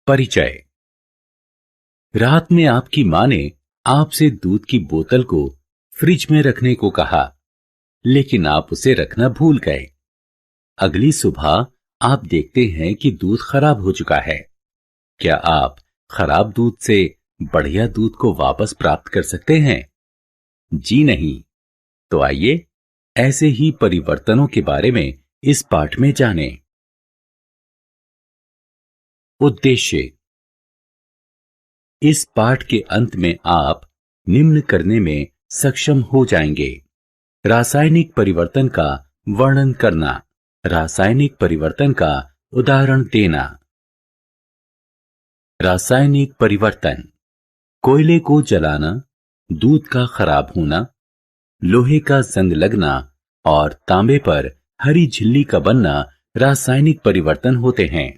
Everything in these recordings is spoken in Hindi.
परिचय। रात में आपकी मां ने आपसे दूध की बोतल को फ्रिज में रखने को कहा, लेकिन आप उसे रखना भूल गए। अगली सुबह आप देखते हैं कि दूध खराब हो चुका है। क्या आप खराब दूध से बढ़िया दूध को वापस प्राप्त कर सकते हैं? जी नहीं। तो आइए ऐसे ही परिवर्तनों के बारे में इस पाठ में जानें। उद्देश्य। इस पाठ के अंत में आप निम्न करने में सक्षम हो जाएंगे। रासायनिक परिवर्तन का वर्णन करना, रासायनिक परिवर्तन का उदाहरण देना। रासायनिक परिवर्तन: कोयले को जलाना, दूध का खराब होना, लोहे का जंग लगना और तांबे पर हरी झिल्ली का बनना रासायनिक परिवर्तन होते हैं।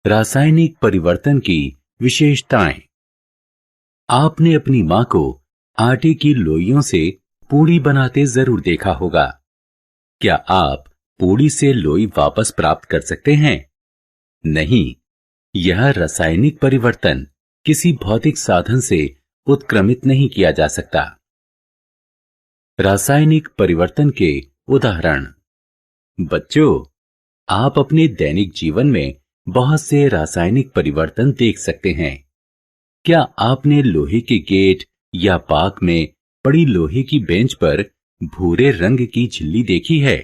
रासायनिक परिवर्तन की विशेषताएं। आपने अपनी मां को आटे की लोइयों से पूड़ी बनाते जरूर देखा होगा। क्या आप पूड़ी से लोई वापस प्राप्त कर सकते हैं? नहीं। यह रासायनिक परिवर्तन किसी भौतिक साधन से उत्क्रमित नहीं किया जा सकता। रासायनिक परिवर्तन के उदाहरण। बच्चों, आप अपने दैनिक जीवन में बहुत से रासायनिक परिवर्तन देख सकते हैं। क्या आपने लोहे के गेट या पार्क में पड़ी लोहे की बेंच पर भूरे रंग की झिल्ली देखी है?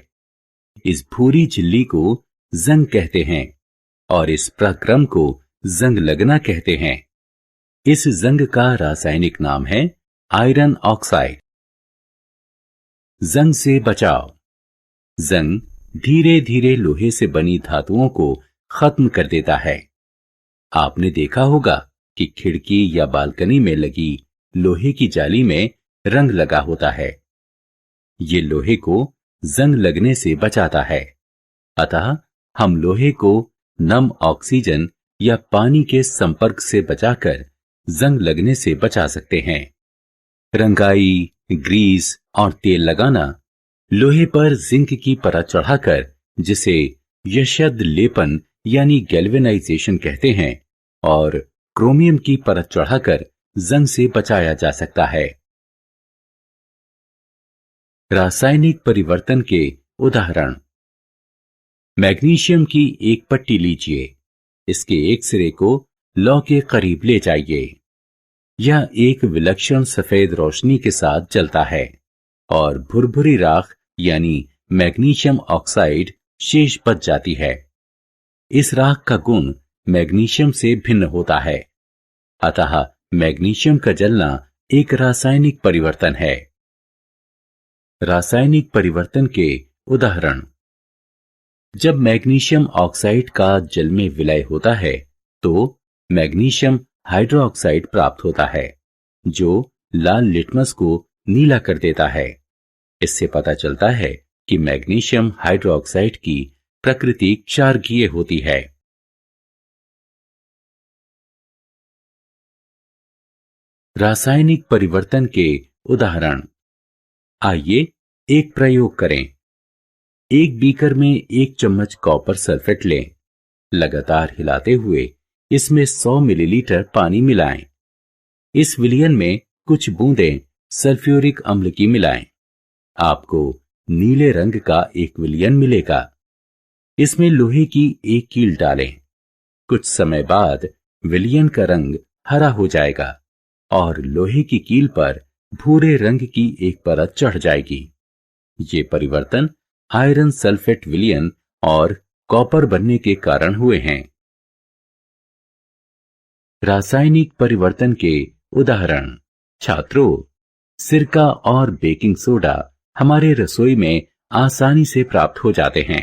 इस भूरी झिल्ली को जंग कहते हैं और इस प्रक्रम को जंग लगना कहते हैं। इस जंग का रासायनिक नाम है आयरन ऑक्साइड। जंग से बचाव। जंग धीरे धीरे लोहे से बनी धातुओं को खत्म कर देता है। आपने देखा होगा कि खिड़की या बालकनी में लगी लोहे की जाली में रंग लगा होता है। ये लोहे को जंग लगने से बचाता है। अतः हम लोहे को नम ऑक्सीजन या पानी के संपर्क से बचाकर जंग लगने से बचा सकते हैं। रंगाई, ग्रीस और तेल लगाना। लोहे पर जिंक की परत चढ़ाकर, जिसे यशद लेपन यानी गैल्वेनाइजेशन कहते हैं, और क्रोमियम की परत चढ़ाकर जंग से बचाया जा सकता है। रासायनिक परिवर्तन के उदाहरण। मैग्नीशियम की एक पट्टी लीजिए। इसके एक सिरे को लौ के करीब ले जाइए। यह एक विलक्षण सफेद रोशनी के साथ जलता है और भुरभुरी राख यानी मैग्नीशियम ऑक्साइड शेष बच जाती है। इस राख का गुण मैग्नीशियम से भिन्न होता है, अतः मैग्नीशियम का जलना एक रासायनिक परिवर्तन है। रासायनिक परिवर्तन के उदाहरण। जब मैग्नीशियम ऑक्साइड का जल में विलय होता है तो मैग्नीशियम हाइड्रोक्साइड प्राप्त होता है, जो लाल लिटमस को नीला कर देता है। इससे पता चलता है कि मैग्नीशियम हाइड्रोक्साइड की प्रकृति क्षारकीय होती है। रासायनिक परिवर्तन के उदाहरण। आइए एक प्रयोग करें। एक बीकर में 1 चम्मच कॉपर सल्फेट लें। लगातार हिलाते हुए इसमें 100 मिलीलीटर पानी मिलाएं। इस विलयन में कुछ बूंदें सल्फ्यूरिक अम्ल की मिलाएं। आपको नीले रंग का एक विलयन मिलेगा। इसमें लोहे की एक कील डालें। कुछ समय बाद विलयन का रंग हरा हो जाएगा और लोहे की कील पर भूरे रंग की एक परत चढ़ जाएगी। ये परिवर्तन आयरन सल्फेट विलयन और कॉपर बनने के कारण हुए हैं। रासायनिक परिवर्तन के उदाहरण। छात्रों, सिरका और बेकिंग सोडा हमारे रसोई में आसानी से प्राप्त हो जाते हैं।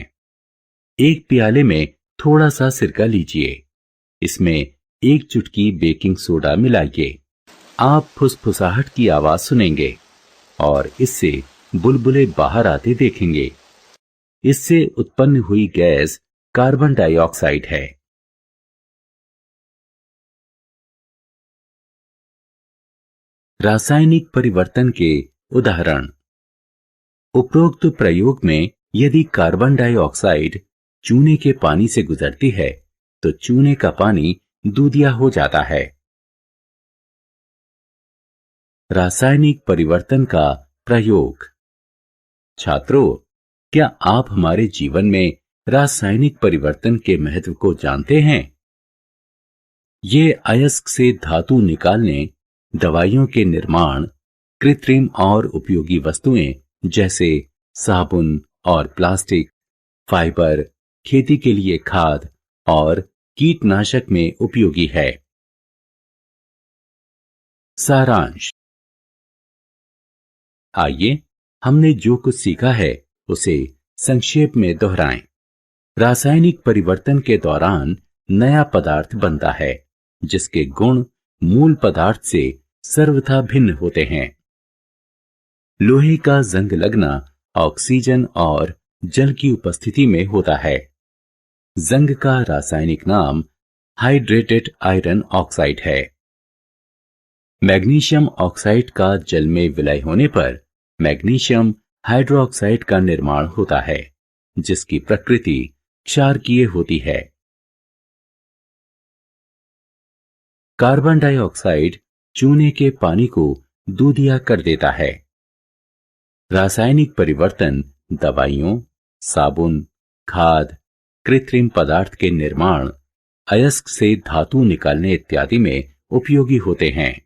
एक प्याले में थोड़ा सा सिरका लीजिए। इसमें 1 चुटकी बेकिंग सोडा मिलाइए। आप फुसफुसाहट की आवाज सुनेंगे और इससे बुलबुले बाहर आते देखेंगे। इससे उत्पन्न हुई गैस कार्बन डाइऑक्साइड है। रासायनिक परिवर्तन के उदाहरण। उपरोक्त प्रयोग में यदि कार्बन डाइऑक्साइड चूने के पानी से गुजरती है तो चूने का पानी दूधिया हो जाता है। रासायनिक परिवर्तन का प्रयोग। छात्रों, क्या आप हमारे जीवन में रासायनिक परिवर्तन के महत्व को जानते हैं? ये अयस्क से धातु निकालने, दवाइयों के निर्माण, कृत्रिम और उपयोगी वस्तुएं जैसे साबुन और प्लास्टिक, फाइबर, खेती के लिए खाद और कीटनाशक में उपयोगी है। सारांश। आइए हमने जो कुछ सीखा है उसे संक्षेप में दोहराएं। रासायनिक परिवर्तन के दौरान नया पदार्थ बनता है जिसके गुण मूल पदार्थ से सर्वथा भिन्न होते हैं। लोहे का जंग लगना ऑक्सीजन और जल की उपस्थिति में होता है। जंग का रासायनिक नाम हाइड्रेटेड आयरन ऑक्साइड है। मैग्नीशियम ऑक्साइड का जल में विलय होने पर मैग्नीशियम हाइड्रोक्साइड का निर्माण होता है, जिसकी प्रकृति क्षारकीय होती है। कार्बन डाइऑक्साइड चूने के पानी को दूधिया कर देता है। रासायनिक परिवर्तन दवाइयों, साबुन, खाद, कृत्रिम पदार्थ के निर्माण, अयस्क से धातु निकालने इत्यादि में उपयोगी होते हैं।